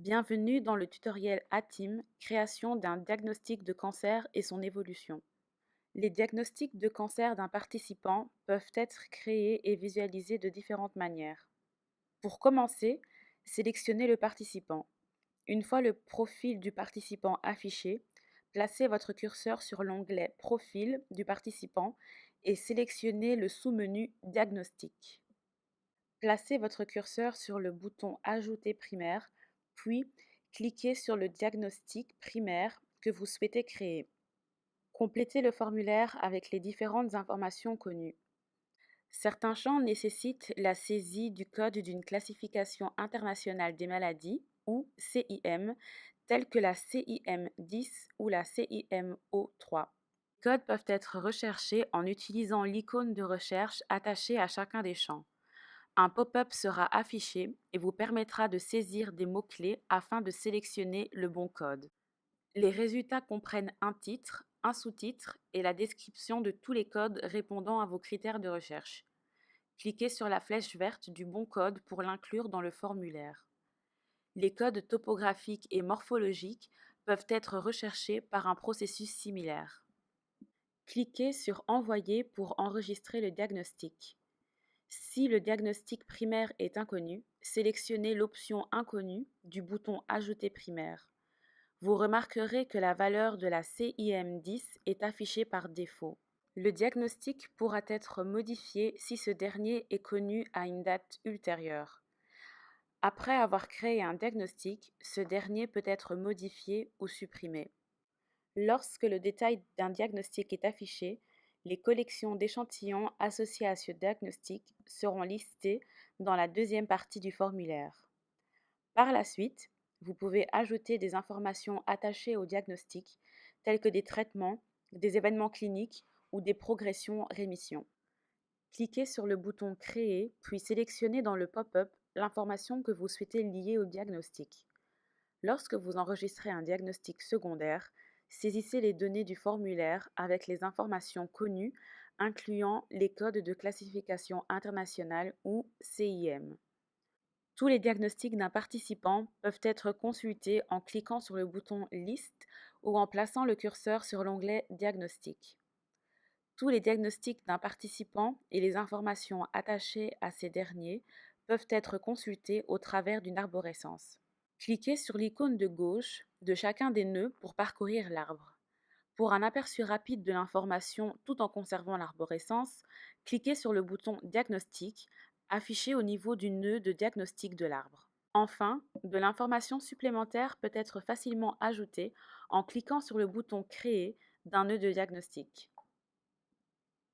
Bienvenue dans le tutoriel ATIM, création d'un diagnostic de cancer et son évolution. Les diagnostics de cancer d'un participant peuvent être créés et visualisés de différentes manières. Pour commencer, sélectionnez le participant. Une fois le profil du participant affiché, placez votre curseur sur l'onglet Profil du participant et sélectionnez le sous-menu Diagnostic. Placez votre curseur sur le bouton Ajouter primaire, puis cliquez sur le diagnostic primaire que vous souhaitez créer. Complétez le formulaire avec les différentes informations connues. Certains champs nécessitent la saisie du code d'une classification internationale des maladies, ou CIM, telle que la CIM 10 ou la CIMO 3. Les codes peuvent être recherchés en utilisant l'icône de recherche attachée à chacun des champs. Un pop-up sera affiché et vous permettra de saisir des mots-clés afin de sélectionner le bon code. Les résultats comprennent un titre, un sous-titre et la description de tous les codes répondant à vos critères de recherche. Cliquez sur la flèche verte du bon code pour l'inclure dans le formulaire. Les codes topographiques et morphologiques peuvent être recherchés par un processus similaire. Cliquez sur Envoyer pour enregistrer le diagnostic. Si le diagnostic primaire est inconnu, sélectionnez l'option Inconnu du bouton Ajouter primaire. Vous remarquerez que la valeur de la CIM10 est affichée par défaut. Le diagnostic pourra être modifié si ce dernier est connu à une date ultérieure. Après avoir créé un diagnostic, ce dernier peut être modifié ou supprimé. Lorsque le détail d'un diagnostic est affiché, les collections d'échantillons associées à ce diagnostic seront listées dans la deuxième partie du formulaire. Par la suite, vous pouvez ajouter des informations attachées au diagnostic, telles que des traitements, des événements cliniques ou des progressions-rémissions. Cliquez sur le bouton Créer, puis sélectionnez dans le pop-up l'information que vous souhaitez lier au diagnostic. Lorsque vous enregistrez un diagnostic secondaire, saisissez les données du formulaire avec les informations connues, incluant les codes de classification internationale ou CIM. Tous les diagnostics d'un participant peuvent être consultés en cliquant sur le bouton Liste ou en plaçant le curseur sur l'onglet Diagnostic. Tous les diagnostics d'un participant et les informations attachées à ces derniers peuvent être consultés au travers d'une arborescence. Cliquez sur l'icône de gauche de chacun des nœuds pour parcourir l'arbre. Pour un aperçu rapide de l'information tout en conservant l'arborescence, cliquez sur le bouton Diagnostic affiché au niveau du nœud de diagnostic de l'arbre. Enfin, de l'information supplémentaire peut être facilement ajoutée en cliquant sur le bouton Créer d'un nœud de diagnostic.